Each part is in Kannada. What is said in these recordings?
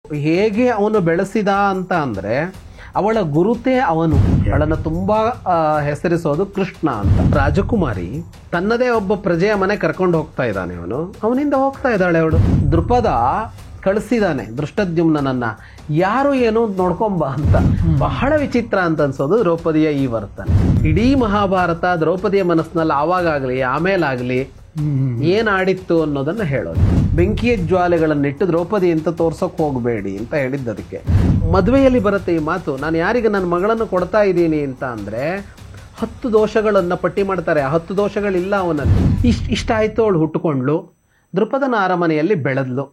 ಹೇಗೆ ಅವನು ಬೆಳೆಸಿದ ಅಂತ ಅಂದ್ರೆ ಅವಳ ಗುರುತೇ ಅವನು. ಅವಳನ್ನು ತುಂಬಾ ಹೆಸರಿಸೋದು ಕೃಷ್ಣ ಅಂತ. ರಾಜಕುಮಾರಿ ತನ್ನದೇ ಒಬ್ಬ ಪ್ರಜೆಯ ಮನೆ ಕರ್ಕೊಂಡು ಹೋಗ್ತಾ ಇದ್ದಾನೆ, ಅವನಿಂದ ಹೋಗ್ತಾ ಇದ್ದಾಳೆ ಅವಳು. ದೃಪದ ಕಳಿಸಿದಾನೆ ದೃಷ್ಟದ್ಯುಮ್ನನ್ನ, ಯಾರು ಏನು ನೋಡ್ಕೊಂಬ ಅಂತ. ಬಹಳ ವಿಚಿತ್ರ ಅಂತ ಅನ್ಸೋದು ದ್ರೌಪದಿಯ ಈ ವರ್ತನೆ. ಇಡೀ ಮಹಾಭಾರತ ದ್ರೌಪದಿಯ ಮನಸ್ಸಿನಲ್ಲಿ ಆವಾಗಲಿ ಆಮೇಲಾಗ್ಲಿ ಏನಾಡಿತ್ತು ಅನ್ನೋದನ್ನ ಹೇಳೋದು. ಬೆಂಕಿಯ ಜ್ವಾಲೆಗಳನ್ನಿಟ್ಟು ದ್ರೌಪದಿ ಅಂತ ತೋರ್ಸೋಕ್ ಹೋಗಬೇಡಿ ಅಂತ ಹೇಳಿದ್ದು. ಅದಕ್ಕೆ ಮದುವೆಯಲ್ಲಿ ಬರುತ್ತೆ ಈ ಮಾತು, ನಾನು ಯಾರಿಗೆ ನನ್ನ ಮಗಳನ್ನು ಕೊಡ್ತಾ ಇದ್ದೀನಿ ಅಂತ ಅಂದ್ರೆ 10 ದೋಷಗಳನ್ನ ಪಟ್ಟಿ ಮಾಡ್ತಾರೆ. ಆ 10 ದೋಷಗಳಿಲ್ಲ ಅವನಲ್ಲಿ. ಇಷ್ಟ ಆಯ್ತು, ಅವಳು ಹುಟ್ಟುಕೊಂಡ್ಲು, ದೃಪದನ ಅರಮನೆಯಲ್ಲಿ ಬೆಳೆದ್ಲು.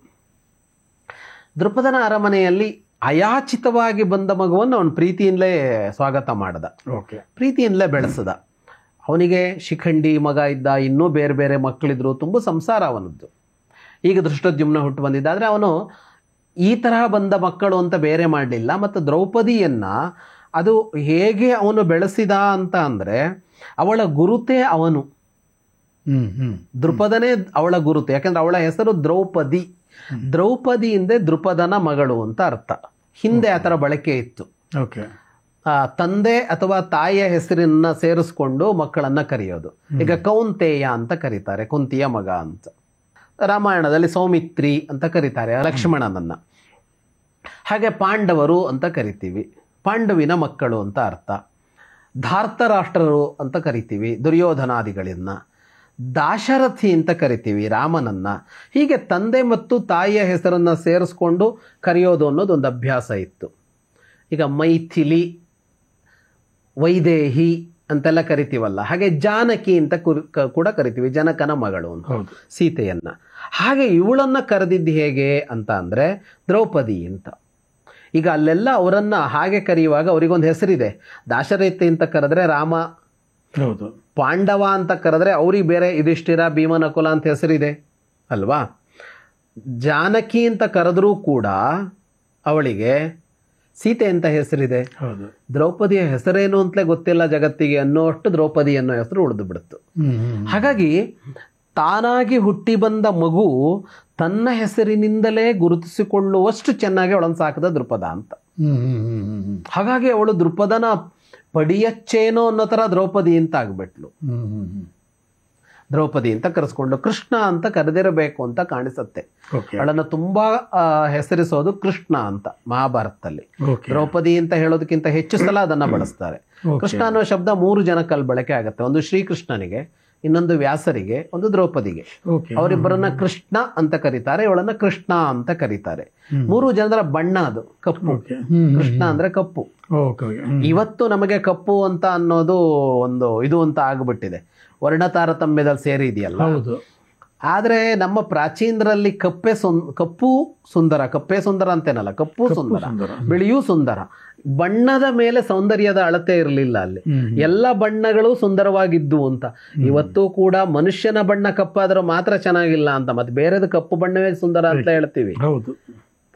ದೃಪದನ ಅರಮನೆಯಲ್ಲಿ ಅಯಾಚಿತವಾಗಿ ಬಂದ ಮಗುವನ್ನು ಅವನು ಪ್ರೀತಿಯಿಂದಲೇ ಸ್ವಾಗತ ಮಾಡ್ದ, ಪ್ರೀತಿಯಿಂದಲೇ ಬೆಳೆಸದ. ಅವನಿಗೆ ಶಿಖಂಡಿ ಮಗ ಇದ್ದ, ಇನ್ನೂ ಬೇರೆ ಬೇರೆ ಮಕ್ಕಳಿದ್ರು, ತುಂಬ ಸಂಸಾರ ಅವನದ್ದು. ಈಗ ದೃಷ್ಟದ್ಯುಮ್ನ ಹುಟ್ಟು ಬಂದಿದ್ದ, ಆದರೆ ಅವನು ಈ ತರಹ ಬಂದ ಮಕ್ಕಳು ಅಂತ ಬೇರೆ ಮಾಡಲಿಲ್ಲ. ಮತ್ತು ದ್ರೌಪದಿಯನ್ನ ಅದು ಹೇಗೆ ಅವನು ಬೆಳೆಸಿದ ಅಂತ ಅಂದ್ರೆ ಅವಳ ಗುರುತೇ ಅವನು. ದೃಪದನೇ ಅವಳ ಗುರುತು, ಯಾಕಂದ್ರೆ ಅವಳ ಹೆಸರು ದ್ರೌಪದಿ. ದ್ರೌಪದಿಯಿಂದೆ ದೃಪದನ ಮಗಳು ಅಂತ ಅರ್ಥ. ಹಿಂದೆ ಆ ಥರ ಬಳಕೆ ಇತ್ತು. ತಂದೆ ಅಥವಾ ತಾಯಿಯ ಹೆಸರನ್ನ ಸೇರಿಸ್ಕೊಂಡು ಮಕ್ಕಳನ್ನ ಕರೆಯೋದು. ಈಗ ಕೌಂತೆಯ ಅಂತ ಕರೀತಾರೆ, ಕುಂತಿಯ ಮಗ ಅಂತ. ರಾಮಾಯಣದಲ್ಲಿ ಸೌಮಿತ್ರಿ ಅಂತ ಕರೀತಾರೆ ಲಕ್ಷ್ಮಣನನ್ನ. ಹಾಗೆ ಪಾಂಡವರು ಅಂತ ಕರಿತೀವಿ, ಪಾಂಡವಿನ ಮಕ್ಕಳು ಅಂತ ಅರ್ಥ. ಧಾರ್ತರಾಷ್ಟ್ರರು ಅಂತ ಕರಿತೀವಿ ದುರ್ಯೋಧನಾದಿಗಳನ್ನ. ದಾಶರಥಿ ಅಂತ ಕರಿತೀವಿ ರಾಮನನ್ನ. ಹೀಗೆ ತಂದೆ ಮತ್ತು ತಾಯಿಯ ಹೆಸರನ್ನ ಸೇರಿಸ್ಕೊಂಡು ಕರೆಯೋದು ಅನ್ನೋದು ಒಂದು ಅಭ್ಯಾಸ ಇತ್ತು. ಈಗ ಮೈಥಿಲಿ, ವೈದೇಹಿ ಅಂತೆಲ್ಲ ಕರಿತೀವಲ್ಲ, ಹಾಗೆ ಜಾನಕಿ ಅಂತ ಕೂಡ ಕರಿತೀವಿ, ಜನಕನ ಮಗಳು ಅಂತ, ಸೀತೆಯನ್ನ. ಹಾಗೆ ಇವಳನ್ನ ಕರೆದಿದ್ದು ಹೇಗೆ ಅಂತ ಅಂದ್ರೆ ದ್ರೌಪದಿ ಅಂತ. ಈಗ ಅಲ್ಲೆಲ್ಲ ಅವರನ್ನ ಹಾಗೆ ಕರೆಯುವಾಗ ಅವರಿಗೊಂದು ಹೆಸರಿದೆ. ದಾಶರಥಿ ಅಂತ ಕರೆದ್ರೆ ರಾಮ, ಪಾಂಡವ ಅಂತ ಕರೆದ್ರೆ ಅವ್ರಿಗೆ ಬೇರೆ ಯುಧಿಷ್ಠಿರ, ಭೀಮ, ನಕುಲ ಅಂತ ಹೆಸರಿದೆ ಅಲ್ವಾ. ಜಾನಕಿ ಅಂತ ಕರೆದ್ರೂ ಕೂಡ ಅವಳಿಗೆ ಸೀತೆ ಅಂತ ಹೆಸರಿದೆ. ದ್ರೌಪದಿಯ ಹೆಸರೇನು ಅಂತಲೇ ಗೊತ್ತಿಲ್ಲ ಜಗತ್ತಿಗೆ ಅನ್ನೋಷ್ಟು ದ್ರೌಪದಿ ಅನ್ನೋ ಹೆಸರು ಉಳಿದು ಬಿಡುತ್ತು. ಹಾಗಾಗಿ ತಾನಾಗಿ ಹುಟ್ಟಿ ಬಂದ ಮಗು ತನ್ನ ಹೆಸರಿನಿಂದಲೇ ಗುರುತಿಸಿಕೊಳ್ಳುವಷ್ಟು ಚೆನ್ನಾಗಿ ಅವಳನ್ನು ಸಾಕದ ದೃಪದ ಅಂತ. ಹಾಗಾಗಿ ಅವಳು ದೃಪದನ ಪಡಿಯಚ್ಚೇನೋ ಅನ್ನೋ ತರ ದ್ರೌಪದಿ ಅಂತ ಆಗ್ಬಿಟ್ಲು. ದ್ರೌಪದಿ ಅಂತ ಕರೆಸ್ಕೊಂಡು ಕೃಷ್ಣ ಅಂತ ಕರೆದಿರಬೇಕು ಅಂತ ಕಾಣಿಸುತ್ತೆ. ಅವಳನ್ನು ತುಂಬಾ ಹೆಸರಿಸೋದು ಕೃಷ್ಣ ಅಂತ ಮಹಾಭಾರತದಲ್ಲಿ. ದ್ರೌಪದಿ ಅಂತ ಹೇಳೋದಕ್ಕಿಂತ ಹೆಚ್ಚು ಸಲ ಅದನ್ನ ಬಳಸ್ತಾರೆ. ಕೃಷ್ಣ ಅನ್ನೋ ಶಬ್ದ 3 ಜನಕ್ಕಲ್ಲಿ ಬಳಕೆ ಆಗುತ್ತೆ. ಒಂದು ಶ್ರೀಕೃಷ್ಣನಿಗೆ, ಇನ್ನೊಂದು ವ್ಯಾಸರಿಗೆ, ಒಂದು ದ್ರೌಪದಿಗೆ. ಅವರಿಬ್ಬರನ್ನ ಕೃಷ್ಣ ಅಂತ ಕರೀತಾರೆ, ಇವಳನ್ನ ಕೃಷ್ಣ ಅಂತ ಕರೀತಾರೆ. 3 ಜನರ ಬಣ್ಣ ಅದು ಕಪ್ಪು. ಕೃಷ್ಣ ಅಂದ್ರೆ ಕಪ್ಪು. ಇವತ್ತು ನಮಗೆ ಕಪ್ಪು ಅಂತ ಅನ್ನೋದು ಒಂದು ಇದು ಅಂತ ಆಗ್ಬಿಟ್ಟಿದೆ, ವರ್ಣ ತಾರತಮ್ಯದಲ್ಲಿ ಸೇರಿದೆಯಲ್ಲ. ಆದ್ರೆ ನಮ್ಮ ಪ್ರಾಚೀನರಲ್ಲಿ ಕಪ್ಪು ಸುಂದರ, ಕಪ್ಪೇ ಸುಂದರ ಅಂತೇನಲ್ಲ, ಕಪ್ಪು ಸುಂದರ, ಬಿಳಿಯೂ ಸುಂದರ. ಬಣ್ಣದ ಮೇಲೆ ಸೌಂದರ್ಯದ ಅಳತೆ ಇರಲಿಲ್ಲ ಅಲ್ಲಿ, ಎಲ್ಲ ಬಣ್ಣಗಳು ಸುಂದರವಾಗಿದ್ದು ಅಂತ. ಇವತ್ತು ಕೂಡ ಮನುಷ್ಯನ ಬಣ್ಣ ಕಪ್ಪಾದ್ರೆ ಮಾತ್ರ ಚೆನ್ನಾಗಿಲ್ಲ ಅಂತ, ಮತ್ತೆ ಬೇರೆದು ಕಪ್ಪು ಬಣ್ಣವೇ ಸುಂದರ ಅಂತ ಹೇಳ್ತೀವಿ.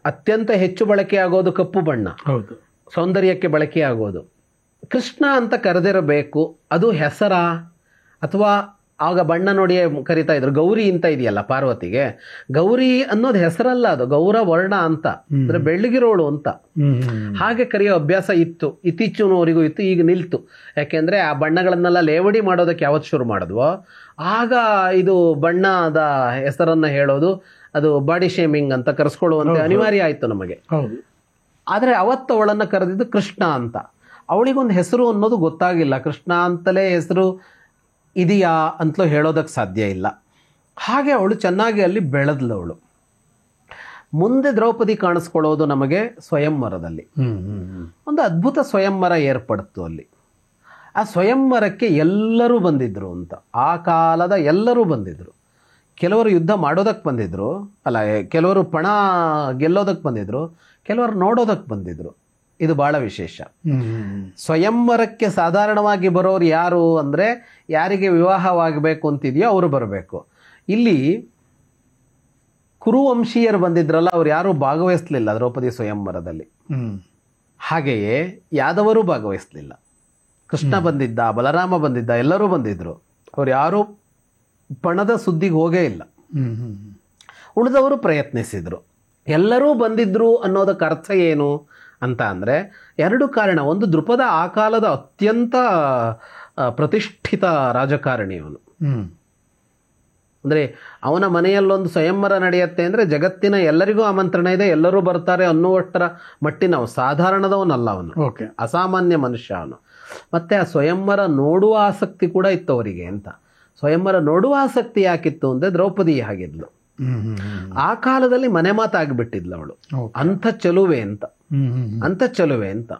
ಅತ್ಯಂತ ಹೆಚ್ಚು ಬಳಕೆ ಆಗೋದು ಕಪ್ಪು ಬಣ್ಣ, ಸೌಂದರ್ಯಕ್ಕೆ ಬಳಕೆ ಆಗೋದು. ಕೃಷ್ಣ ಅಂತ ಕರೆದಿರಬೇಕು, ಅದು ಹೆಸರ ಅಥವಾ ಆಗ ಬಣ್ಣ ನೋಡಿಯೇ ಕರಿತಾ ಇದ್ರು. ಗೌರಿ ಅಂತ ಇದೆಯಲ್ಲ ಪಾರ್ವತಿಗೆ, ಗೌರಿ ಅನ್ನೋದು ಹೆಸರಲ್ಲ, ಅದು ಗೌರ ವರ್ಣ ಅಂತ, ಅಂದ್ರೆ ಬೆಳ್ಳಗಿರೋಳು ಅಂತ ಹಾಗೆ ಕರೆಯೋ ಅಭ್ಯಾಸ ಇತ್ತು. ಇತ್ತೀಚಿನವರೆಗೂ ಇತ್ತು, ಈಗ ನಿಲ್ತು. ಯಾಕೆಂದ್ರೆ ಆ ಬಣ್ಣಗಳನ್ನೆಲ್ಲ ಲೇವಡಿ ಮಾಡೋದಕ್ಕೆ ಯಾವತ್ತು ಶುರು ಮಾಡಿದ್ವೋ ಆಗ ಇದು ಬಣ್ಣದ ಹೆಸರನ್ನ ಹೇಳೋದು, ಅದು ಬಾಡಿ ಶೇಮಿಂಗ್ ಅಂತ ಕರೆಸ್ಕೊಳ್ಳುವಂತೆ ಅನಿವಾರ್ಯ ಆಯ್ತು ನಮಗೆ. ಆದ್ರೆ ಅವತ್ತು ಅವಳನ್ನ ಕರೆದಿದ್ದು ಕೃಷ್ಣ ಅಂತ. ಅವಳಿಗೊಂದು ಹೆಸರು ಅನ್ನೋದು ಗೊತ್ತಾಗಿಲ್ಲ, ಕೃಷ್ಣ ಅಂತಲೇ ಹೆಸರು ಇದೆಯಾ ಅಂತಲೂ ಹೇಳೋದಕ್ಕೆ ಸಾಧ್ಯ ಇಲ್ಲ. ಹಾಗೆ ಅವಳು ಚೆನ್ನಾಗಿ ಅಲ್ಲಿ ಬೆಳೆದ್ಲವಳು. ಮುಂದೆ ದ್ರೌಪದಿ ಕಾಣಿಸ್ಕೊಳ್ಳೋದು ನಮಗೆ ಸ್ವಯಂವರದಲ್ಲಿ. ಒಂದು ಅದ್ಭುತ ಸ್ವಯಂವರ ಏರ್ಪಡ್ತು ಅಲ್ಲಿ. ಆ ಸ್ವಯಂವರಕ್ಕೆ ಎಲ್ಲರೂ ಬಂದಿದ್ರು ಅಂತ, ಆ ಕಾಲದ ಎಲ್ಲರೂ ಬಂದಿದ್ರು. ಕೆಲವರು ಯುದ್ಧ ಮಾಡೋದಕ್ಕೆ ಬಂದಿದ್ರು, ಅಲ್ಲ ಕೆಲವರು ಪಣ ಗೆಲ್ಲೋದಕ್ಕೆ ಬಂದಿದ್ರು, ಕೆಲವರು ನೋಡೋದಕ್ಕೆ ಬಂದಿದ್ರು. ಇದು ಬಹಳ ವಿಶೇಷ. ಸ್ವಯಂವರಕ್ಕೆ ಸಾಧಾರಣವಾಗಿ ಬರೋರು ಯಾರು ಅಂದ್ರೆ ಯಾರಿಗೆ ವಿವಾಹವಾಗಬೇಕು ಅಂತಿದೆಯೋ ಅವರು ಬರಬೇಕು. ಇಲ್ಲಿ ಕುರುವಂಶೀಯರು ಬಂದಿದ್ರಲ್ಲ, ಅವ್ರು ಯಾರು ಭಾಗವಹಿಸ್ಲಿಲ್ಲ ದ್ರೌಪದಿ ಸ್ವಯಂವರದಲ್ಲಿ. ಹಾಗೆಯೇ ಯಾದವರು ಭಾಗವಹಿಸ್ಲಿಲ್ಲ. ಕೃಷ್ಣ ಬಂದಿದ್ದ, ಬಲರಾಮ ಬಂದಿದ್ದ, ಎಲ್ಲರೂ ಬಂದಿದ್ರು. ಅವ್ರು ಯಾರು ಪಣದ ಸುದ್ದಿಗೆ ಹೋಗೇ ಇಲ್ಲ. ಉಳಿದವರು ಪ್ರಯತ್ನಿಸಿದ್ರು. ಎಲ್ಲರೂ ಬಂದಿದ್ರು ಅನ್ನೋದಕ್ಕೆ ಅರ್ಥ ಏನು ಅಂತ ಅಂದರೆ ಎರಡು ಕಾರಣ. ಒಂದು, ದೃಪದ ಆ ಕಾಲದ ಅತ್ಯಂತ ಪ್ರತಿಷ್ಠಿತ ರಾಜಕಾರಣಿ ಅವನು. ಅಂದರೆ ಅವನ ಮನೆಯಲ್ಲೊಂದು ಸ್ವಯಂವರ ನಡೆಯುತ್ತೆ ಅಂದರೆ ಜಗತ್ತಿನ ಎಲ್ಲರಿಗೂ ಆಮಂತ್ರಣ ಇದೆ, ಎಲ್ಲರೂ ಬರ್ತಾರೆ ಅನ್ನುವಷ್ಟರ ಮಟ್ಟಿನ ಸಾಧಾರಣದವನಲ್ಲ ಅವನು. ಅಸಾಮಾನ್ಯ ಮನುಷ್ಯ ಅವನು. ಮತ್ತು ಆ ಸ್ವಯಂವರ ನೋಡುವ ಆಸಕ್ತಿ ಕೂಡ ಇತ್ತು ಅವರಿಗೆ ಅಂತ. ಸ್ವಯಂವರ ನೋಡುವ ಆಸಕ್ತಿ ಯಾಕಿತ್ತು ಅಂದರೆ ದ್ರೌಪದಿ ಆಗಿದ್ಲು. ಆ ಕಾಲದಲ್ಲಿ ಮನೆ ಮಾತಾಗಿಬಿಟ್ಟಿದ್ಲು ಅವಳು. ಅಂಥ ಚೆಲುವೆ ಅಂತ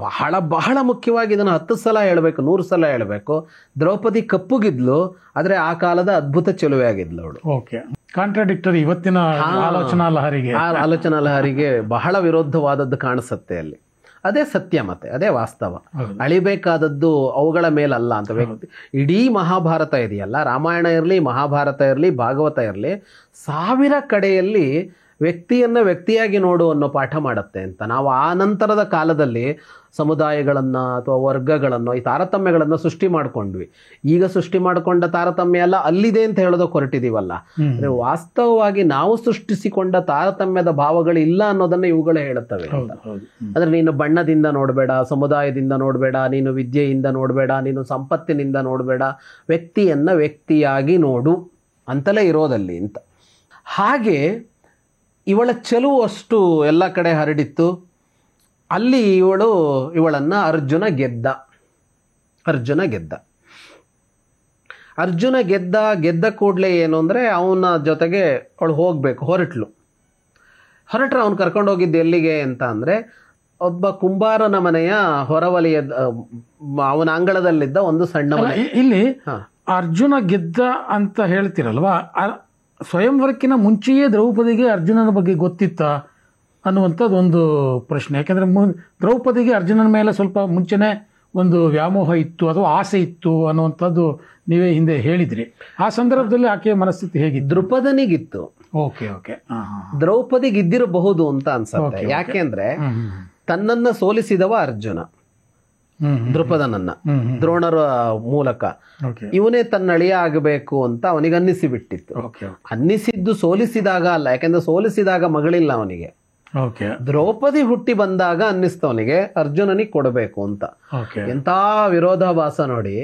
ಬಹಳ ಬಹಳ ಮುಖ್ಯವಾಗಿ ಇದನ್ನು 10 ಸಲ ಹೇಳಬೇಕು, 100 ಸಲ ಹೇಳಬೇಕು. ದ್ರೌಪದಿ ಕಪ್ಪುಗಿದ್ಲು, ಆದರೆ ಆ ಕಾಲದ ಅದ್ಭುತ ಚೆಲುವೆ ಆಗಿದ್ಲು ಅವಳು. ಕಾಂಟ್ರಾಡಿಕ್ಟರಿ ಇವತ್ತಿನ ಆಲೋಚನಾ ಲಹರಿಗೆ ಬಹಳ ವಿರೋಧವಾದದ್ದು ಕಾಣಿಸುತ್ತೆ ಅಲ್ಲಿ. ಅದೇ ಸತ್ಯ, ಮತ್ತೆ ಅದೇ ವಾಸ್ತವ. ಅಳಿಬೇಕಾದದ್ದು ಅವುಗಳ ಮೇಲಲ್ಲ ಅಂತ. ವ್ಯಕ್ತಿ ಇಡೀ ಮಹಾಭಾರತ ಇದೆಯಲ್ಲ, ರಾಮಾಯಣ ಇರಲಿ, ಮಹಾಭಾರತ ಇರಲಿ, ಭಾಗವತ ಇರಲಿ, 1000 ಕಡೆಯಲ್ಲಿ ವ್ಯಕ್ತಿಯನ್ನು ವ್ಯಕ್ತಿಯಾಗಿ ನೋಡು ಅನ್ನೋ ಪಾಠ ಮಾಡುತ್ತೆ ಅಂತ. ನಾವು ಆ ನಂತರದ ಕಾಲದಲ್ಲಿ ಸಮುದಾಯಗಳನ್ನು ಅಥವಾ ವರ್ಗಗಳನ್ನು, ಈ ತಾರತಮ್ಯಗಳನ್ನು ಸೃಷ್ಟಿ ಮಾಡ್ಕೊಂಡ್ವಿ. ಈಗ ಸೃಷ್ಟಿ ಮಾಡಿಕೊಂಡ ತಾರತಮ್ಯ ಎಲ್ಲ ಅಲ್ಲಿದೆ ಅಂತ ಹೇಳೋದಕ್ಕೆ ಹೊರಟಿದೀವಲ್ಲ. ಅಂದರೆ ವಾಸ್ತವವಾಗಿ ನಾವು ಸೃಷ್ಟಿಸಿಕೊಂಡ ತಾರತಮ್ಯದ ಭಾವಗಳು ಇಲ್ಲ ಅನ್ನೋದನ್ನ ಇವುಗಳೇ ಹೇಳುತ್ತವೆ. ಅಂದರೆ ನೀನು ಬಣ್ಣದಿಂದ ನೋಡಬೇಡ, ಸಮುದಾಯದಿಂದ ನೋಡಬೇಡ, ನೀನು ವಿದ್ಯೆಯಿಂದ ನೋಡಬೇಡ, ನೀನು ಸಂಪತ್ತಿನಿಂದ ನೋಡಬೇಡ, ವ್ಯಕ್ತಿಯನ್ನು ವ್ಯಕ್ತಿಯಾಗಿ ನೋಡು ಅಂತಲೇ ಇರೋದಲ್ಲಿ ಅಂತ. ಹಾಗೆ ಇವಳ ಚೆಲುವು ಅಷ್ಟು ಎಲ್ಲ ಕಡೆ ಹರಡಿತ್ತು. ಅಲ್ಲಿ ಇವಳನ್ನು ಅರ್ಜುನ ಗೆದ್ದ ಕೂಡಲೇ ಏನು ಅಂದರೆ ಅವನ ಜೊತೆಗೆ ಅವಳು ಹೋಗಬೇಕು. ಹೊರಟ್ರೆ ಅವನು ಕರ್ಕೊಂಡು ಹೋಗಿದ್ದು ಎಲ್ಲಿಗೆ ಅಂತ ಅಂದರೆ ಒಬ್ಬ ಕುಂಬಾರನ ಮನೆಯ ಹೊರವಲಯ, ಅವನ ಅಂಗಳದಲ್ಲಿದ್ದ ಒಂದು ಸಣ್ಣ ಮನೆ. ಇಲ್ಲಿ ಅರ್ಜುನ ಗೆದ್ದ ಅಂತ ಹೇಳ್ತಿರಲ್ವಾ, ಸ್ವಯಂವರಕ್ಕಿಂತ ಮುಂಚೆಯೇ ದ್ರೌಪದಿಗೆ ಅರ್ಜುನನ ಬಗ್ಗೆ ಗೊತ್ತಿತ್ತಾ ಅನ್ನುವಂಥದ್ದು ಒಂದು ಪ್ರಶ್ನೆ. ಯಾಕೆಂದರೆ ದ್ರೌಪದಿಗೆ ಅರ್ಜುನನ ಮೇಲೆ ಸ್ವಲ್ಪ ಮುಂಚೆನೇ ಒಂದು ವ್ಯಾಮೋಹ ಇತ್ತು ಅಥವಾ ಆಸೆ ಇತ್ತು ಅನ್ನುವಂಥದ್ದು ನೀವೇ ಹಿಂದೆ ಹೇಳಿದ್ರಿ. ಆ ಸಂದರ್ಭದಲ್ಲಿ ಆಕೆಯ ಮನಸ್ಥಿತಿ ಹೇಗಿತ್ತು? ದ್ರೌಪದನಿಗಿತ್ತು. ದ್ರೌಪದಿಗಿದ್ದಿರಬಹುದು ಅಂತ ಅನ್ಸುತ್ತೆ. ಯಾಕೆಂದ್ರೆ ತನ್ನನ್ನ ಸೋಲಿಸಿದವ ಅರ್ಜುನ, ದೃಪದನನ್ನ ದ್ರೋಣರ ಮೂಲಕ. ಇವನೇ ತನ್ನ ಅಳಿಯ ಆಗಬೇಕು ಅಂತ ಅವನಿಗೆ ಅನ್ನಿಸಿಬಿಟ್ಟಿತ್ತು. ಅನ್ನಿಸಿದ್ದು ಸೋಲಿಸಿದಾಗ ಅಲ್ಲ, ಯಾಕೆಂದ್ರೆ ಸೋಲಿಸಿದಾಗ ಮಗಳಿಲ್ಲ ಅವನಿಗೆ. ದ್ರೌಪದಿ ಹುಟ್ಟಿ ಬಂದಾಗ ಅನ್ನಿಸ್ತವನಿಗೆ ಅರ್ಜುನನಿಗೆ ಕೊಡಬೇಕು ಅಂತ. ಎಂತ ವಿರೋಧಾಭಾಸ ನೋಡಿ.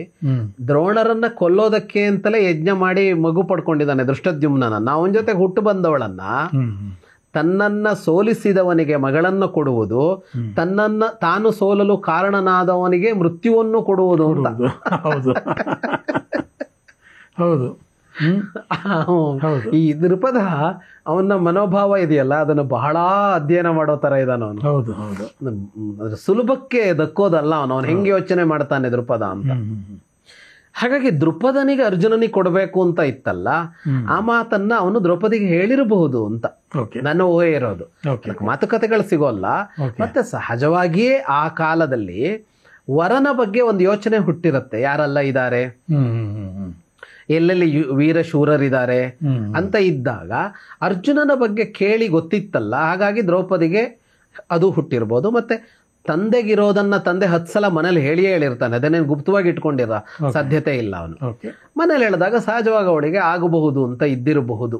ದ್ರೋಣರನ್ನ ಕೊಲ್ಲೋದಕ್ಕೆ ಅಂತಲೇ ಯಜ್ಞ ಮಾಡಿ ಮಗು ಪಡ್ಕೊಂಡಿದ್ದಾನೆ ದೃಷ್ಟದ್ಯುಮ್ನನ್ನ. ಅವನ ಜೊತೆಗೆ ಹುಟ್ಟು ಬಂದವಳನ್ನ ತನ್ನನ್ನ ಸೋಲಿಸಿದವನಿಗೆ ಮಗಳನ್ನು ಕೊಡುವುದು, ತಾನು ಸೋಲಲು ಕಾರಣನಾದವನಿಗೆ ಮೃತ್ಯುವನ್ನು ಕೊಡುವುದು ಅಂತ. ಹೌದು. ಈ ದೃಪದ ಅವನ ಮನೋಭಾವ ಇದೆಯಲ್ಲ, ಅದನ್ನು ಬಹಳ ಅಧ್ಯಯನ ಮಾಡೋ ತರ ಇದ್ದಾನ ಅವನು. ಸುಲಭಕ್ಕೆ ದಕ್ಕೋದಲ್ಲ ಅವನು ಹೆಂಗೆ ಯೋಚನೆ ಮಾಡ್ತಾನೆ ದೃಪದ ಅಂತ. ಹಾಗಾಗಿ ದೃಪದನಿಗೆ ಅರ್ಜುನನಿಗೆ ಕೊಡಬೇಕು ಅಂತ ಇತ್ತಲ್ಲ, ಆ ಮಾತನ್ನ ಅವನು ದ್ರೌಪದಿಗೆ ಹೇಳಿರಬಹುದು ಅಂತ ನನ್ನ ಊಹೆ ಇರೋದು. ಮಾತುಕತೆಗಳು ಸಿಗೋಲ್ಲ. ಮತ್ತೆ ಸಹಜವಾಗಿಯೇ ಆ ಕಾಲದಲ್ಲಿ ವರನ ಬಗ್ಗೆ ಒಂದು ಯೋಚನೆ ಹುಟ್ಟಿರುತ್ತೆ. ಯಾರೆಲ್ಲ ಇದ್ದಾರೆ, ಎಲ್ಲೆಲ್ಲಿ ವೀರಶೂರರಿದ್ದಾರೆ ಅಂತ ಇದ್ದಾಗ ಅರ್ಜುನನ ಬಗ್ಗೆ ಕೇಳಿ ಗೊತ್ತಿತ್ತಲ್ಲ. ಹಾಗಾಗಿ ದ್ರೌಪದಿಗೆ ಅದು ಹುಟ್ಟಿರ್ಬೋದು. ಮತ್ತೆ ತಂದೆಗಿರೋದನ್ನ ತಂದೆ 10 ಸಲ ಮನೇಲಿ ಹೇಳಿರ್ತಾನೆ. ಅದನ್ನೇನು ಗುಪ್ತವಾಗಿ ಇಟ್ಕೊಂಡಿರೋ ಸಾಧ್ಯತೆ ಇಲ್ಲ ಅವನು. ಮನೇಲಿ ಹೇಳಿದಾಗ ಸಹಜವಾಗಿ ಅವಳಿಗೆ ಆಗಬಹುದು ಅಂತ ಇದ್ದಿರಬಹುದು.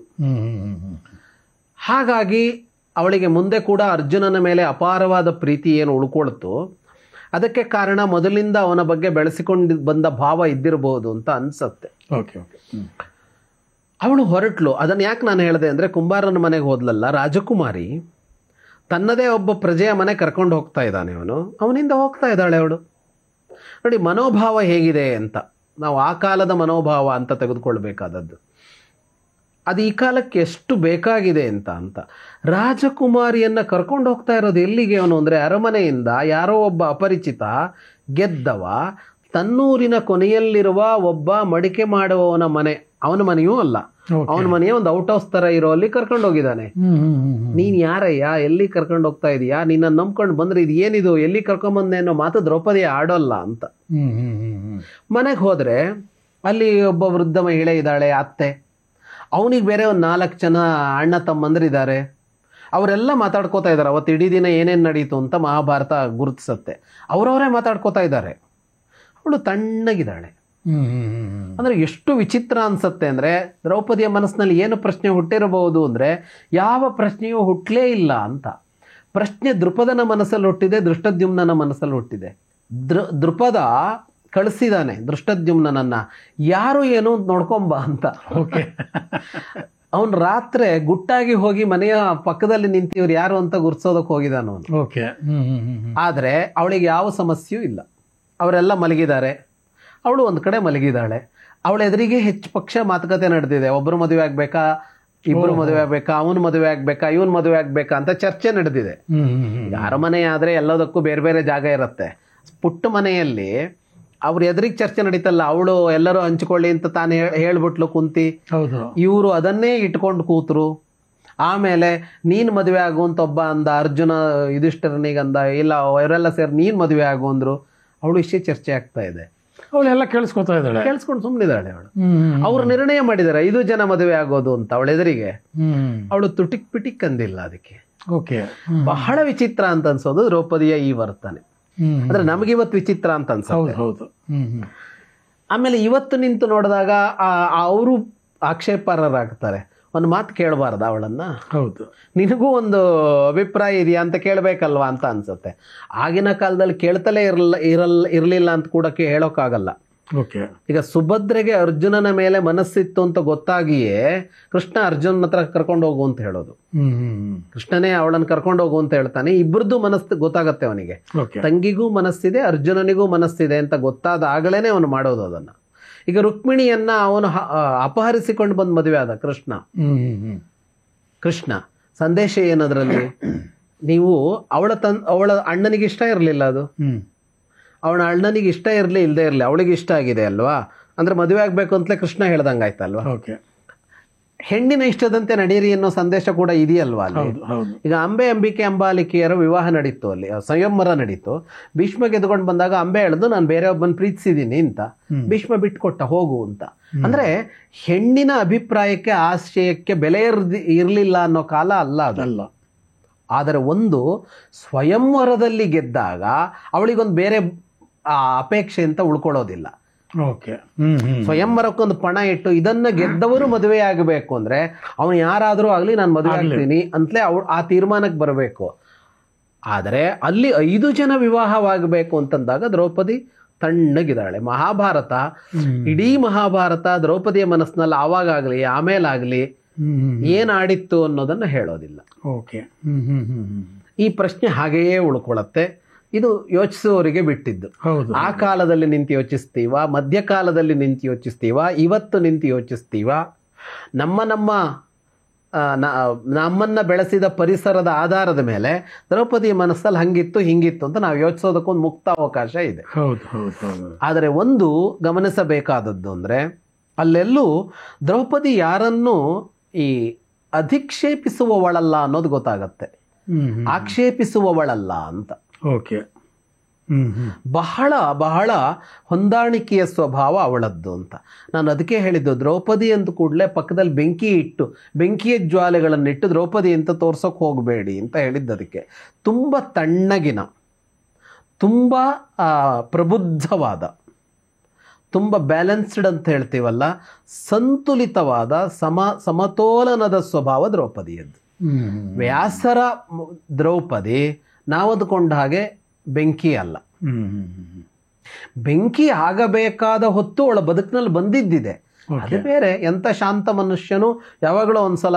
ಹಾಗಾಗಿ ಅವಳಿಗೆ ಮುಂದೆ ಕೂಡ ಅರ್ಜುನನ ಮೇಲೆ ಅಪಾರವಾದ ಪ್ರೀತಿ ಏನು ಉಳ್ಕೊಳ್ತು, ಅದಕ್ಕೆ ಕಾರಣ ಮೊದಲಿಂದ ಅವನ ಬಗ್ಗೆ ಬೆಳೆಸಿಕೊಂಡು ಬಂದ ಭಾವ ಇದ್ದಿರಬಹುದು ಅಂತ ಅನ್ಸತ್ತೆ. ಅವಳು ಹೊರಟ್ಲು. ಅದನ್ನ ಯಾಕೆ ನಾನು ಹೇಳಿದೆ ಅಂದ್ರೆ, ಕುಂಬಾರನ ಮನೆಗೆ ಹೋದ್ಲಲ್ಲ ರಾಜಕುಮಾರಿ, ತನ್ನದೇ ಒಬ್ಬ ಪ್ರಜೆಯ ಮನೆ ಕರ್ಕೊಂಡು ಹೋಗ್ತಾ ಇದ್ದಾನೆ ಅವನು, ಅವನಿಂದ ಹೋಗ್ತಾ ಇದ್ದಾಳೆ ಅವಳು. ನೋಡಿ ಮನೋಭಾವ ಹೇಗಿದೆ ಅಂತ. ನಾವು ಆ ಕಾಲದ ಮನೋಭಾವ ಅಂತ ತೆಗೆದುಕೊಳ್ಬೇಕಾದದ್ದು. ಅದು ಈ ಕಾಲಕ್ಕೆ ಎಷ್ಟು ಬೇಕಾಗಿದೆ ಅಂತ. ರಾಜಕುಮಾರಿಯನ್ನ ಕರ್ಕೊಂಡು ಹೋಗ್ತಾ ಇರೋದು ಎಲ್ಲಿಗೆ ಅವನು ಅಂದರೆ, ಅರಮನೆಯಿಂದ ಯಾರೋ ಒಬ್ಬ ಅಪರಿಚಿತ ಗೆದ್ದವ ತನ್ನೂರಿನ ಕೊನೆಯಲ್ಲಿರುವ ಒಬ್ಬ ಮಡಿಕೆ ಮಾಡುವವನ ಮನೆ, ಅವನ ಮನೆಯೂ ಅಲ್ಲ, ಅವನ ಮನೆಯ ಒಂದು ಔಟ್ ಹೌಸ್ ತರ ಇರೋ ಅಲ್ಲಿ ಕರ್ಕೊಂಡು ಹೋಗಿದ್ದಾನೆ. ನೀನ್ ಯಾರಯ್ಯ, ಎಲ್ಲಿ ಕರ್ಕೊಂಡು ಹೋಗ್ತಾ ಇದೀಯಾ, ನಿನ್ನ ನಂಬ್ಕೊಂಡು ಬಂದ್ರೆ ಇದು ಏನಿದು, ಎಲ್ಲಿ ಕರ್ಕೊಂಡ್ ಬಂದೆ ಅನ್ನೋ ಮಾತು ದ್ರೌಪದಿ ಆಡೋಲ್ಲ ಅಂತ. ಮನೆಗೆ ಹೋದ್ರೆ ಅಲ್ಲಿ ಒಬ್ಬ ವೃದ್ಧ ಮಹಿಳೆ ಇದ್ದಾಳೆ, ಅತ್ತೆ. ಅವನಿಗೆ ಬೇರೆ ಒಂದು 4 ಜನ ಅಣ್ಣ ತಮ್ಮಂದ್ರಿದ್ದಾರೆ. ಅವರೆಲ್ಲ ಮಾತಾಡ್ಕೋತಾ ಇದ್ದಾರೆ. ಅವತ್ತು ಇಡೀ ದಿನ ಏನೇನು ನಡೀತು ಅಂತ ಮಹಾಭಾರತ ಗುರುತಿಸುತ್ತೆ. ಅವರವರೇ ಮಾತಾಡ್ಕೋತಾ ಇದ್ದಾರೆ. ಅವಳು ತಣ್ಣಗಿದ್ದಾಳೆ. ಅಂದ್ರೆ ಎಷ್ಟು ವಿಚಿತ್ರ ಅನ್ಸತ್ತೆ ಅಂದ್ರೆ, ದ್ರೌಪದಿಯ ಮನಸ್ಸಿನಲ್ಲಿ ಏನು ಪ್ರಶ್ನೆ ಹುಟ್ಟಿರಬಹುದು ಅಂದ್ರೆ ಯಾವ ಪ್ರಶ್ನೆಯೂ ಹುಟ್ಟಲೇ ಇಲ್ಲ ಅಂತ. ಪ್ರಶ್ನೆ ದೃಪದನ ಮನಸ್ಸಲ್ಲಿ ಹುಟ್ಟಿದೆ, ದೃಷ್ಟದ್ಯುಮ್ನನ ಮನಸ್ಸಲ್ಲಿ ಹುಟ್ಟಿದೆ. ದೃಪದ ಕಳಿಸಿದಾನೆ ದೃಷ್ಟದ್ಯುಮ್ನನ್ನ, ಯಾರು ಏನು ನೋಡ್ಕೊಂಬ ಅಂತ. ಅವನು ರಾತ್ರಿ ಗುಟ್ಟಾಗಿ ಹೋಗಿ ಮನೆಯ ಪಕ್ಕದಲ್ಲಿ ನಿಂತಿವ್ರು ಯಾರು ಅಂತ ಗುರ್ಸೋದಕ್ಕೆ ಹೋಗಿದಾನ ಅವನು. ಆದ್ರೆ ಅವಳಿಗೆ ಯಾವ ಸಮಸ್ಯೆಯೂ ಇಲ್ಲ, ಅವರೆಲ್ಲ ಮಲಗಿದ್ದಾರೆ, ಅವಳು ಒಂದು ಕಡೆ ಮಲಗಿದ್ದಾಳೆ. ಅವಳ ಎದುರಿಗೆ ಹೆಚ್ಚು ಪಕ್ಷ ಮಾತುಕತೆ ನಡೆದಿದೆ. ಒಬ್ಬರು ಮದುವೆ ಆಗ್ಬೇಕಾ, ಇಬ್ರು ಮದುವೆ ಆಗ್ಬೇಕಾ, ಅವನು ಮದುವೆ ಆಗ್ಬೇಕಾ, ಇವನ್ ಮದುವೆ ಆಗ್ಬೇಕಾ ಅಂತ ಚರ್ಚೆ ನಡೆದಿದೆ. ಯಾರ ಮನೆ ಆದ್ರೆ ಎಲ್ಲದಕ್ಕೂ ಬೇರೆ ಬೇರೆ ಜಾಗ ಇರುತ್ತೆ. ಪುಟ್ಟ ಮನೆಯಲ್ಲಿ ಅವ್ರ ಎದುರಿಗೆ ಚರ್ಚೆ ನಡೀತಲ್ಲ, ಅವಳು ಎಲ್ಲರೂ ಹಂಚ್ಕೊಳ್ಳಿ ಅಂತ ತಾನು ಹೇಳ್ಬಿಟ್ಲು ಕುಂತಿ, ಇವರು ಅದನ್ನೇ ಇಟ್ಕೊಂಡು ಕೂತರು. ಆಮೇಲೆ ನೀನ್ ಮದುವೆ ಆಗು ಅಂತ ಒಬ್ಬ ಅಂದ, ಅರ್ಜುನ ಯುಧಿಷ್ಠಿರನಿಗಂದ, ಇಲ್ಲ ಅವರೆಲ್ಲ ಸೇರಿ ನೀನ್ ಮದುವೆ ಆಗು ಅಂದ್ರು. ಅವಳು ಇಷ್ಟೇ ಚರ್ಚೆ ಆಗ್ತಾ ಇದೆ, ಅವಳೆಲ್ಲ ಕೇಳಿಸ್ಕೊತಾ ಇದ್ದಾಳೆ, ಕೇಳಿಸ್ಕೊಂಡು ಸುಮ್ಮನಿದ್ದಾಳೆ ಅವಳು. ಅವ್ರು ನಿರ್ಣಯ ಮಾಡಿದಾರೆ 5 ಜನ ಮದುವೆ ಆಗೋದು ಅಂತ ಅವಳ ಎದುರಿಗೆ. ಅವಳು ತುಟಿಕ್ ಪಿಟಿಕ್ ಅಂದಿಲ್ಲ ಅದಕ್ಕೆ. ಬಹಳ ವಿಚಿತ್ರ ಅಂತ ಅನ್ಸೋದು ದ್ರೌಪದಿಯ ಈ ವರ್ತನೆ. ಅಂದ್ರೆ ನಮಗಿವತ್ತು ವಿಚಿತ್ರ ಅಂತ ಅನ್ಸೋದು. ಆಮೇಲೆ ಇವತ್ತು ನಿಂತು ನೋಡಿದಾಗ ಅವರು ಆಕ್ಷೇಪಾರ್ಹರಾಗ್ತಾರೆ. ಒಂದು ಮಾತು ಕೇಳಬಾರ್ದ ಅವಳನ್ನ? ಹೌದು, ನಿನಗೂ ಒಂದು ಅಭಿಪ್ರಾಯ ಇದೆಯಾ ಅಂತ ಕೇಳಬೇಕಲ್ವಾ ಅಂತ ಅನ್ಸುತ್ತೆ. ಆಗಿನ ಕಾಲದಲ್ಲಿ ಕೇಳ್ತಲೇ ಇರಲಿಲ್ಲ ಅಂತ ಕೂಡ ಹೇಳೋಕ್ಕಾಗಲ್ಲ. ಈಗ ಸುಭದ್ರೆಗೆ ಅರ್ಜುನನ ಮೇಲೆ ಮನಸ್ಸಿತ್ತು ಅಂತ ಗೊತ್ತಾಗಿಯೇ ಕೃಷ್ಣ ಅರ್ಜುನನ ಹತ್ರ ಕರ್ಕೊಂಡು ಹೋಗು ಅಂತ ಹೇಳೋದು. ಕೃಷ್ಣನೇ ಅವಳನ್ನು ಕರ್ಕೊಂಡು ಹೋಗು ಅಂತ ಹೇಳ್ತಾನೆ. ಇಬ್ಬರದ್ದು ಮನಸ್ಸು ಗೊತ್ತಾಗತ್ತೆ ಅವನಿಗೆ. ತಂಗಿಗೂ ಮನಸ್ಸಿದೆ, ಅರ್ಜುನನಿಗೂ ಮನಸ್ಸಿದೆ ಅಂತ ಗೊತ್ತಾದಾಗಲೇನೆ ಅವನು ಮಾಡೋದು ಅದನ್ನ. ಈಗ ರುಕ್ಮಿಣಿಯನ್ನ ಅವನು ಅಪಹರಿಸಿಕೊಂಡು ಬಂದು ಮದುವೆ ಆದ ಕೃಷ್ಣ ಸಂದೇಶ ಏನದ್ರಲ್ಲಿ? ನೀವು ಅವಳ ಅಣ್ಣನಿಗೆ ಇಷ್ಟ ಇರಲಿಲ್ಲ, ಅದು ಅವಳ ಅಣ್ಣನಿಗೆ ಇಷ್ಟ ಇರಲಿ ಇಲ್ಲದೆ ಇರಲಿ, ಅವಳಿಗೆ ಇಷ್ಟ ಆಗಿದೆ ಅಲ್ವಾ, ಅಂದ್ರೆ ಮದುವೆ ಆಗ್ಬೇಕು ಅಂತಲೇ ಕೃಷ್ಣ ಹೇಳ್ದಂಗಾಯ್ತಲ್ವಾ. ಹೆಣ್ಣಿನ ಇಷ್ಟದಂತೆ ನಡೀರಿ ಅನ್ನೋ ಸಂದೇಶ ಕೂಡ ಇದೆಯಲ್ವಾ ಅಲ್ಲಿ. ಈಗ ಅಂಬಿಕೆ ಅಂಬಾಲಿಕೆಯರ ವಿವಾಹ ನಡೀತು, ಅಲ್ಲಿ ಸಂಯಮರ ನಡೀತು. ಭೀಷ್ಮ ಗೆದ್ಕೊಂಡು ಬಂದಾಗ ಅಂಬೆ ಹೇಳಿದು ನಾನು ಬೇರೆ ಒಬ್ಬನ ಪ್ರೀತಿಸಿದೀನಿ ಅಂತ, ಭೀಷ್ಮ ಬಿಟ್ಕೊಟ್ಟ ಹೋಗು ಅಂತ. ಅಂದ್ರೆ ಹೆಣ್ಣಿನ ಅಭಿಪ್ರಾಯಕ್ಕೆ ಆಶಯಕ್ಕೆ ಬೆಲೆ ಇರಲಿಲ್ಲ ಅನ್ನೋ ಕಾಲ ಅಲ್ಲ ಅದಲ್ಲ. ಆದರೆ ಒಂದು ಸ್ವಯಂವರದಲ್ಲಿ ಗೆದ್ದಾಗ ಅವಳಿಗೊಂದು ಬೇರೆ ಅಪೇಕ್ಷೆ ಅಂತ ಉಳ್ಕೊಳ್ಳೋದಿಲ್ಲ. ಸ್ವಯಂವರಕ್ಕೊಂದು ಪಣ ಇಟ್ಟು ಇದನ್ನ ಗೆದ್ದವರು ಮದುವೆ ಆಗಬೇಕು ಅಂದ್ರೆ ಅವನು ಯಾರಾದ್ರೂ ಆಗ್ಲಿ ನಾನು ಮದುವೆ ಆಗ್ತೀನಿ ಅಂತಲೇ ಆ ತೀರ್ಮಾನಕ್ಕೆ ಬರಬೇಕು. ಆದರೆ ಅಲ್ಲಿ 5 ಜನ ವಿವಾಹವಾಗಬೇಕು ಅಂತಂದಾಗ ದ್ರೌಪದಿ ತಣ್ಣಗಿದ್ದಾಳೆ. ಮಹಾಭಾರತ, ಇಡೀ ಮಹಾಭಾರತ ದ್ರೌಪದಿಯ ಮನಸ್ಸಿನಲ್ಲಿ ಆವಾಗಲಿ ಆಮೇಲಾಗ್ಲಿ ಏನಾಡಿತ್ತು ಅನ್ನೋದನ್ನ ಹೇಳೋದಿಲ್ಲ. ಈ ಪ್ರಶ್ನೆ ಹಾಗೆಯೇ ಉಳ್ಕೊಳತ್ತೆ. ಇದು ಯೋಚಿಸುವವರಿಗೆ ಬಿಟ್ಟಿದ್ದು. ಆ ಕಾಲದಲ್ಲಿ ನಿಂತು ಯೋಚಿಸ್ತೀವ, ಮಧ್ಯಕಾಲದಲ್ಲಿ ನಿಂತು ಯೋಚಿಸ್ತೀವ, ಇವತ್ತು ನಿಂತು ಯೋಚಿಸ್ತೀವ, ನಮ್ಮನ್ನ ಬೆಳೆಸಿದ ಪರಿಸರದ ಆಧಾರದ ಮೇಲೆ ದ್ರೌಪದಿಯ ಮನಸ್ಸಲ್ಲಿ ಹಂಗಿತ್ತು ಹಿಂಗಿತ್ತು ಅಂತ ನಾವು ಯೋಚಿಸೋದಕ್ಕೊಂದು ಮುಕ್ತ ಅವಕಾಶ ಇದೆ. ಆದರೆ ಒಂದು ಗಮನಿಸಬೇಕಾದದ್ದು ಅಂದ್ರೆ ಅಲ್ಲೆಲ್ಲೂ ದ್ರೌಪದಿ ಯಾರನ್ನು ಈ ಅಧಿಕ್ಷೇಪಿಸುವವಳಲ್ಲ ಅನ್ನೋದು ಗೊತ್ತಾಗತ್ತೆ, ಆಕ್ಷೇಪಿಸುವವಳಲ್ಲ ಅಂತ. ಬಹಳ ಬಹಳ ಹೊಂದಾಣಿಕೆಯ ಸ್ವಭಾವ ಅವಳದ್ದು ಅಂತ. ನಾನು ಅದಕ್ಕೆ ಹೇಳಿದ್ದು, ದ್ರೌಪದಿ ಅಂದ ಕೂಡಲೇ ಪಕ್ಕದಲ್ಲಿ ಬೆಂಕಿ ಇಟ್ಟು ಬೆಂಕಿಯ ಜ್ವಾಲೆಗಳನ್ನಿಟ್ಟು ದ್ರೌಪದಿ ಅಂತ ತೋರ್ಸೋಕೆ ಹೋಗಬೇಡಿ ಅಂತ ಹೇಳಿದ್ದು. ಅದಕ್ಕೆ ತುಂಬ ತಣ್ಣಗಿನ, ತುಂಬ ಪ್ರಬುದ್ಧವಾದ, ತುಂಬ ಬ್ಯಾಲೆನ್ಸ್ಡ್ ಅಂತ ಹೇಳ್ತೀವಲ್ಲ, ಸಂತುಲಿತವಾದ ಸಮತೋಲನದ ಸ್ವಭಾವ ದ್ರೌಪದಿಯದ್ದು. ವ್ಯಾಸರ ದ್ರೌಪದಿ ನಾವದುಕೊಂಡ ಹಾಗೆ ಬೆಂಕಿ ಅಲ್ಲ. ಬೆಂಕಿ ಆಗಬೇಕಾದ ಹೊತ್ತು ಅವಳ ಬದುಕಿನಲ್ಲಿ ಬಂದಿದ್ದಿದೆ, ಅದು ಬೇರೆ. ಎಂತ ಶಾಂತ ಮನುಷ್ಯನು ಯಾವಾಗಲೂ ಒಂದ್ಸಲ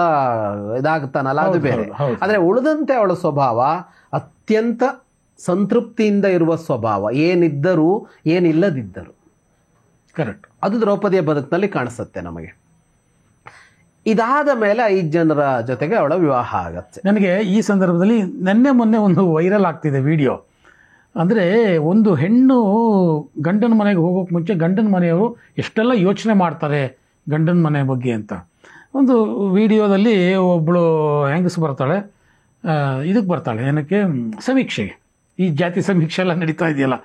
ಇದಾಗ್ತಾನಲ್ಲ, ಅದು ಬೇರೆ. ಆದ್ರೆ ಉಳಿದಂತೆ ಅವಳ ಸ್ವಭಾವ ಅತ್ಯಂತ ಸಂತೃಪ್ತಿಯಿಂದ ಇರುವ ಸ್ವಭಾವ, ಏನಿದ್ದರೂ ಏನಿಲ್ಲದಿದ್ದರು. ಕರೆಕ್ಟ್. ಅದು ದ್ರೌಪದಿಯ ಬದುಕಿನಲ್ಲಿ ಕಾಣಿಸುತ್ತೆ ನಮಗೆ. ಇದಾದ ಮೇಲೆ 5 ಜನರ ಜೊತೆಗೆ ಅವಳ ವಿವಾಹ ಆಗತ್ತೆ. ನನಗೆ ಈ ಸಂದರ್ಭದಲ್ಲಿ ಮೊನ್ನೆ ಒಂದು ವೈರಲ್ ಆಗ್ತಿದೆ ವಿಡಿಯೋ. ಅಂದರೆ ಒಂದು ಹೆಣ್ಣು ಗಂಡನ ಮನೆಗೆ ಹೋಗೋಕೆ ಮುಂಚೆ ಗಂಡನ ಮನೆಯವರು ಎಷ್ಟೆಲ್ಲ ಯೋಚನೆ ಮಾಡ್ತಾರೆ ಗಂಡನ ಮನೆ ಬಗ್ಗೆ ಅಂತ. ಒಂದು ವಿಡಿಯೋದಲ್ಲಿ ಒಬ್ಬಳು ಹೆಂಗಸು ಬರ್ತಾಳೆ, ಇದಕ್ಕೆ ಬರ್ತಾಳೆ, ಏನಕ್ಕೆ, ಸಮೀಕ್ಷೆಗೆ. ಈ ಜಾತಿ ಸಮೀಕ್ಷೆ ಎಲ್ಲ ನಡೀತಾ ಇದೆಯಲ್ಲ,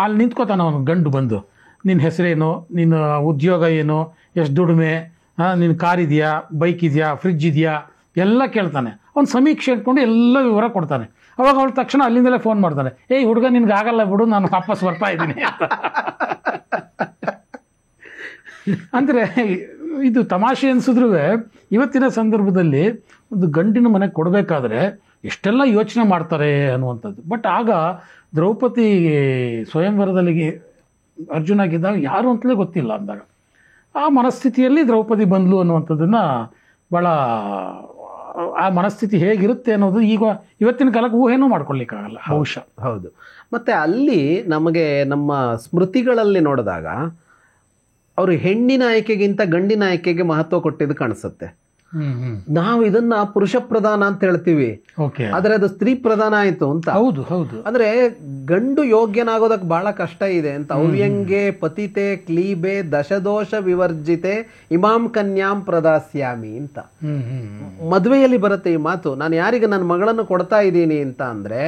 ಅಲ್ಲಿ ನಿಂತ್ಕೋತಾನೆ ಅವನು ಗಂಡು ಬಂದು, ನಿನ್ನ ಹೆಸರೇನು, ನಿನ್ನ ಉದ್ಯೋಗ ಏನು, ಎಷ್ಟು ದುಡಿಮೆ, ನಿನ್ನ ಕಾರ್ ಇದೆಯಾ, ಬೈಕ್ ಇದೆಯಾ, ಫ್ರಿಜ್ ಇದೆಯಾ ಎಲ್ಲ ಕೇಳ್ತಾನೆ. ಅವ್ನು ಸಮೀಕ್ಷೆ ಇಟ್ಕೊಂಡು ಎಲ್ಲ ವಿವರ ಕೊಡ್ತಾನೆ. ಅವಾಗ ಅವಳು ತಕ್ಷಣ ಅಲ್ಲಿಂದಲೇ ಫೋನ್ ಮಾಡ್ತಾನೆ, ಏಯ್ ಹುಡುಗ ನಿನ್ಗೆ ಆಗಲ್ಲ ಬಿಡು, ನಾನು ವಾಪಸ್ ಬರ್ತಾ ಇದ್ದೀನಿ ಅಂತ. ಅಂದರೆ ಇದು ತಮಾಷೆ ಅನಿಸಿದ್ರೂ ಇವತ್ತಿನ ಸಂದರ್ಭದಲ್ಲಿ ಒಂದು ಗಂಡಿನ ಮನೆಗೆ ಕೊಡಬೇಕಾದ್ರೆ ಎಷ್ಟೆಲ್ಲ ಯೋಚನೆ ಮಾಡ್ತಾರೆ ಅನ್ನುವಂಥದ್ದು. ಬಟ್ ಆಗ ದ್ರೌಪದಿ ಸ್ವಯಂವರದಲ್ಲಿ ಅರ್ಜುನ ಗೆದ್ದಾಗ ಯಾರು ಅಂತಲೇ ಗೊತ್ತಿಲ್ಲ ಅಂದಾಗ ಆ ಮನಸ್ಥಿತಿಯಲ್ಲಿ ದ್ರೌಪದಿ ಬಂದ್ಲು ಅನ್ನುವಂಥದ್ದನ್ನು ಭಾಳ ಆ ಮನಸ್ಥಿತಿ ಹೇಗಿರುತ್ತೆ ಅನ್ನೋದು ಇವತ್ತಿನ ಕಾಲಕ್ಕೆ ಊಹೆನೂ ಮಾಡ್ಕೊಳ್ಳಿಕ್ಕಾಗಲ್ಲ ಬಹುಶಃ. ಹೌದು. ಮತ್ತೆ ಅಲ್ಲಿ ನಮಗೆ ನಮ್ಮ ಸ್ಮೃತಿಗಳಲ್ಲಿ ನೋಡಿದಾಗ ಅವರು ಹೆಣ್ಣಿನ ಆಯ್ಕೆಗಿಂತ ಗಂಡಿನ ಆಯ್ಕೆಗೆ ಮಹತ್ವ ಕೊಟ್ಟಿದ್ದು ಕಾಣಿಸುತ್ತೆ. ನಾವು ಇದನ್ನ ಪುರುಷ ಪ್ರಧಾನ ಅಂತ ಹೇಳ್ತೀವಿ, ಆದ್ರೆ ಅದು ಸ್ತ್ರೀ ಪ್ರಧಾನ ಆಯ್ತು ಅಂತ. ಹೌದು ಹೌದು. ಅಂದ್ರೆ ಗಂಡು ಯೋಗ್ಯನಾಗೋದಕ್ಕೆ ಬಹಳ ಕಷ್ಟ ಇದೆ ಅಂತ. ಅವ್ಯಂಗೆ ಪತಿತೆ ಕ್ಲೀಬೆ ದಶದೋಷ ವಿವರ್ಜಿತೆ ಇಮಾಂ ಕನ್ಯಾಂ ಪ್ರದಾಸ್ಯಾಮಿ ಅಂತ ಮದುವೆಯಲ್ಲಿ ಬರುತ್ತೆ ಈ ಮಾತು. ನಾನು ಯಾರಿಗೆ ನನ್ನ ಮಗಳನ್ನು ಕೊಡ್ತಾ ಇದ್ದೀನಿ ಅಂತ ಅಂದ್ರೆ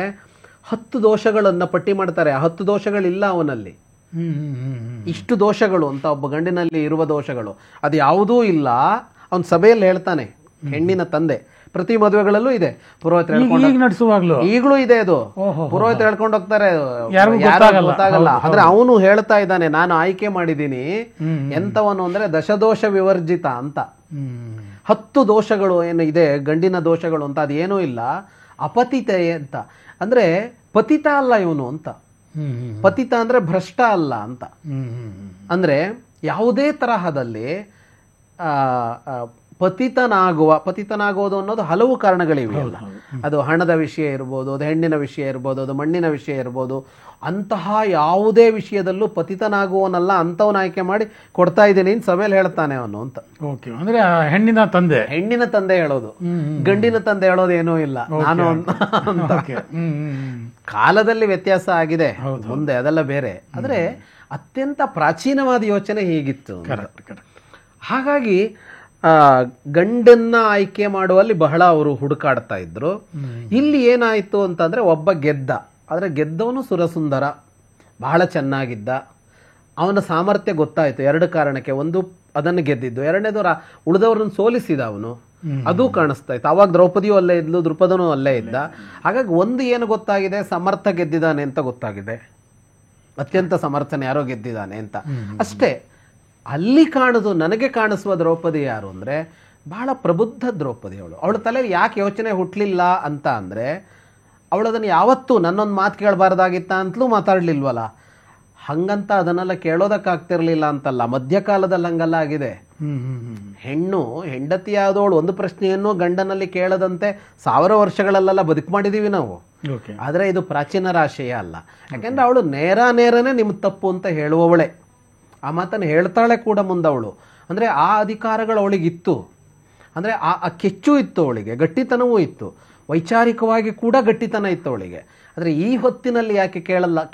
10 ದೋಷಗಳನ್ನ ಪಟ್ಟಿ ಮಾಡ್ತಾರೆ. 10 ದೋಷಗಳಿಲ್ಲ ಅವನಲ್ಲಿ, ಇಷ್ಟು ದೋಷಗಳು ಅಂತ ಒಬ್ಬ ಗಂಡಿನಲ್ಲಿ ಇರುವ ದೋಷಗಳು ಅದು ಯಾವುದೂ ಇಲ್ಲ. ಅವನ್ ಸಭೆಯಲ್ಲಿ ಹೇಳ್ತಾನೆ, ಹೆಣ್ಣಿನ ತಂದೆ. ಪ್ರತಿ ಮದುವೆಗಳಲ್ಲೂ ಇದೆ. ಪುರೋಹಿತರು ನಡೆಸುವಾಗ್ಲೂ ಈಗಲೂ ಇದೆ ಅದು. ಪುರೋಹಿತರು ಹೇಳ್ಕೊಂಡು ಹೋಗ್ತಾರೆ, ಗೊತ್ತಾಗಲ್ಲ. ಆದ್ರೆ ಅವನು ಹೇಳ್ತಾ ಇದ್ದಾನೆ, ನಾನು ಆಯ್ಕೆ ಮಾಡಿದ್ದೀನಿ ಎಂತವನು ಅಂದ್ರೆ ದಶದೋಷ ವಿವರ್ಜಿತ ಅಂತ. 10 ದೋಷಗಳು ಏನು ಇದೆ ಗಂಡಿನ ದೋಷಗಳು ಅಂತ ಅದೇನೂ ಇಲ್ಲ. ಅಪತಿತೆ ಅಂತ ಅಂದ್ರೆ ಪತಿತ ಅಲ್ಲ ಇವನು ಅಂತ. ಪತಿತ ಅಂದ್ರೆ ಭ್ರಷ್ಟ ಅಲ್ಲ ಅಂತ. ಅಂದ್ರೆ ಯಾವುದೇ ತರಹದಲ್ಲಿ ಪತಿತನಾಗೋದು ಅನ್ನೋದು ಹಲವು ಕಾರಣಗಳಿವೆ. ಅದು ಹಣದ ವಿಷಯ ಇರ್ಬೋದು, ಅದು ಹೆಣ್ಣಿನ ವಿಷಯ ಇರ್ಬೋದು, ಅದು ಮಣ್ಣಿನ ವಿಷಯ ಇರ್ಬೋದು. ಅಂತಹ ಯಾವುದೇ ವಿಷಯದಲ್ಲೂ ಪತಿತನಾಗುವನಲ್ಲ, ಅಂಥವನ್ನ ಆಯ್ಕೆ ಮಾಡಿ ಕೊಡ್ತಾ ಇದ್ದೀನಿ ಸಭೆಯಲ್ಲಿ ಹೇಳ್ತಾನೆ ಅವನು ಅಂತ. ಅಂದ್ರೆ ಹೆಣ್ಣಿನ ತಂದೆ ಹೇಳೋದು, ಗಂಡಿನ ತಂದೆ ಹೇಳೋದು ಏನೂ ಇಲ್ಲ ನಾನು ಅಂತ. ಕಾಲದಲ್ಲಿ ವ್ಯತ್ಯಾಸ ಆಗಿದೆ ಮುಂದೆ, ಅದೆಲ್ಲ ಬೇರೆ. ಆದ್ರೆ ಅತ್ಯಂತ ಪ್ರಾಚೀನವಾದ ಯೋಚನೆ ಹೀಗಿತ್ತು. ಹಾಗಾಗಿ ಗಂಡನ್ನ ಆಯ್ಕೆ ಮಾಡುವಲ್ಲಿ ಬಹಳ ಅವರು ಹುಡುಕಾಡ್ತಾ ಇದ್ರು. ಇಲ್ಲಿ ಏನಾಯ್ತು ಅಂತಂದ್ರೆ ಒಬ್ಬ ಗೆದ್ದ. ಆದ್ರೆ ಗೆದ್ದವನು ಸುರಸುಂದರ, ಬಹಳ ಚೆನ್ನಾಗಿದ್ದ. ಅವನ ಸಾಮರ್ಥ್ಯ ಗೊತ್ತಾಯ್ತು 2 ಕಾರಣಕ್ಕೆ. ಒಂದು ಅದನ್ನು ಗೆದ್ದಿದ್ದು, ಎರಡನೇದು ಉಳಿದವ್ರನ್ನ ಸೋಲಿಸಿದ ಅವನು, ಅದು ಕಾಣಿಸ್ತಾ ಇತ್ತು. ಅವಾಗ ದ್ರೌಪದಿಯೂ ಅಲ್ಲೇ ಇದ್ಲು, ದೃಪದನೂ ಅಲ್ಲೇ ಇದ್ದ. ಹಾಗಾಗಿ ಒಂದು ಏನು ಗೊತ್ತಾಗಿದೆ, ಸಮರ್ಥ ಗೆದ್ದಿದ್ದಾನೆ ಅಂತ ಗೊತ್ತಾಗಿದೆ. ಅತ್ಯಂತ ಸಮರ್ಥನೆ ಯಾರೋ ಗೆದ್ದಿದ್ದಾನೆ ಅಂತ ಅಷ್ಟೇ. ಅಲ್ಲಿ ನನಗೆ ಕಾಣಿಸುವ ದ್ರೌಪದಿ ಯಾರು ಅಂದ್ರೆ ಬಹಳ ಪ್ರಬುದ್ಧ ದ್ರೌಪದಿ. ಅವಳ ತಲೆಯಲ್ಲಿ ಯಾಕೆ ಯೋಚನೆ ಹುಟ್ಲಿಲ್ಲ ಅಂತ ಅಂದ್ರೆ ಅವಳು ಅದನ್ನು ಯಾವತ್ತೂ ನನ್ನೊಂದು ಮಾತು ಕೇಳಬಾರ್ದಾಗಿತ್ತ ಅಂತಲೂ ಮಾತಾಡ್ಲಿಲ್ವಲ್ಲ. ಹಂಗಂತ ಅದನ್ನೆಲ್ಲ ಕೇಳೋದಕ್ಕಾಗ್ತಿರ್ಲಿಲ್ಲ ಅಂತಲ್ಲ. ಮಧ್ಯಕಾಲದಲ್ಲಿ ಹಂಗಲ್ಲ ಆಗಿದೆ. ಹೆಣ್ಣು ಹೆಂಡತಿಯಾದವಳು ಒಂದು ಪ್ರಶ್ನೆಯನ್ನು ಗಂಡನಲ್ಲಿ ಕೇಳದಂತೆ 1000 ವರ್ಷಗಳಲ್ಲೆಲ್ಲ ಬದುಕು ಮಾಡಿದೀವಿ ನಾವು. ಆದ್ರೆ ಇದು ಪ್ರಾಚೀನರ ಆಶಯ ಅಲ್ಲ. ಯಾಕೆಂದ್ರೆ ಅವಳು ನೇರನೇ ನಿಮ್ ತಪ್ಪು ಅಂತ ಹೇಳುವವಳೆ. ಆ ಮಾತನ್ನು ಹೇಳ್ತಾಳೆ ಕೂಡ ಮುಂದವಳು. ಅಂದ್ರೆ ಆ ಅಧಿಕಾರಗಳು ಅವಳಿಗಿತ್ತು. ಅಂದ್ರೆ ಆ ಕೆಚ್ಚು ಇತ್ತು ಅವಳಿಗೆ, ಗಟ್ಟಿತನವೂ ಇತ್ತು, ವೈಚಾರಿಕವಾಗಿ ಕೂಡ ಗಟ್ಟಿತನ ಇತ್ತು ಅವಳಿಗೆ. ಆದರೆ ಈ ಹೊತ್ತಿನಲ್ಲಿ ಯಾಕೆ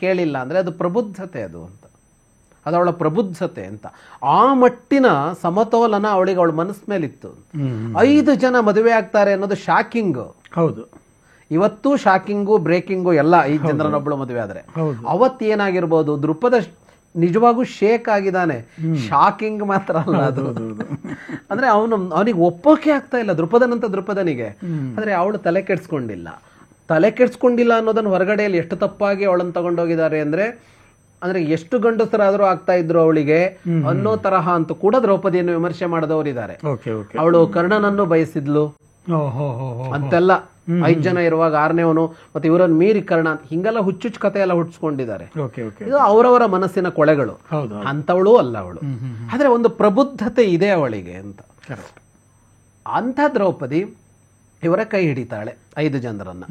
ಕೇಳಿಲ್ಲ ಅಂದರೆ ಅದು ಪ್ರಬುದ್ಧತೆ, ಅದು ಅಂತ, ಅದು ಅವಳ ಪ್ರಬುದ್ಧತೆ ಅಂತ. ಆ ಮಟ್ಟಿನ ಸಮತೋಲನ ಅವಳಿಗೆ ಅವಳ ಮನಸ್ಸು ಮೇಲಿತ್ತು. 5 ಜನ ಮದುವೆ ಆಗ್ತಾರೆ ಅನ್ನೋದು ಶಾಕಿಂಗ್. ಹೌದು, ಇವತ್ತು ಶಾಕಿಂಗು ಬ್ರೇಕಿಂಗು ಎಲ್ಲ 5 ಜನರನ್ನೊಬ್ಬಳು ಮದುವೆ ಆದರೆ. ಅವತ್ತೇನಾಗಿರ್ಬೋದು, ದೃಪದ ನಿಜವಾಗೂ ಶೇಕ್ ಆಗಿದ್ದಾನೆ. ಶಾಕಿಂಗ್ ಮಾತ್ರ ಅಲ್ಲ ಅದು. ಅಂದ್ರೆ ಅವನಿಗೆ ಒಪ್ಪೋಕೆ ಆಗ್ತಾ ಇಲ್ಲ ದೃಪದನಿಗೆ. ಆದ್ರೆ ಅವಳು ತಲೆ ಕೆಡ್ಸ್ಕೊಂಡಿಲ್ಲ ಅನ್ನೋದನ್ನ ಹೊರಗಡೆಯಲ್ಲಿ ಎಷ್ಟು ತಪ್ಪಾಗಿ ಅವಳನ್ನು ತಗೊಂಡೋಗಿದ್ದಾರೆ ಅಂದ್ರೆ ಎಷ್ಟು ಗಂಡಸರಾದ್ರೂ ಆಗ್ತಾ ಇದ್ರು ಅವಳಿಗೆ ಅನ್ನೋ ತರಹ ಅಂತೂ ಕೂಡ ದ್ರೌಪದಿಯನ್ನು ವಿಮರ್ಶೆ ಮಾಡಿದವರಿದ್ದಾರೆ. ಅವಳು ಕರ್ಣನನ್ನು ಬಯಸಿದ್ಲು ಅಂತೆಲ್ಲ. 5 ಜನ ಇರುವಾಗ 6ನೇವನು ಮತ್ತೆ ಇವರನ್ನು ಮೀರಿ ಕರ್ಣ ಅಂತ ಹಿಂಗೆಲ್ಲ ಹುಚ್ಚುಚ್ಚು ಕಥೆ ಎಲ್ಲ ಹುಟ್ಟಿಸ್ಕೊಂಡಿದ್ದಾರೆ. ಇದು ಅವರವರ ಮನಸ್ಸಿನ ಕೊಳೆಗಳು. ಅಂತವಳು ಅಲ್ಲ ಅವಳು. ಆದ್ರೆ ಒಂದು ಪ್ರಬುದ್ಧತೆ ಇದೆ ಅವಳಿಗೆ ಅಂತ. ಅಂಥ ದ್ರೌಪದಿ ಇವರ ಕೈ ಹಿಡಿತಾಳೆ 5 ಜನರನ್ನ.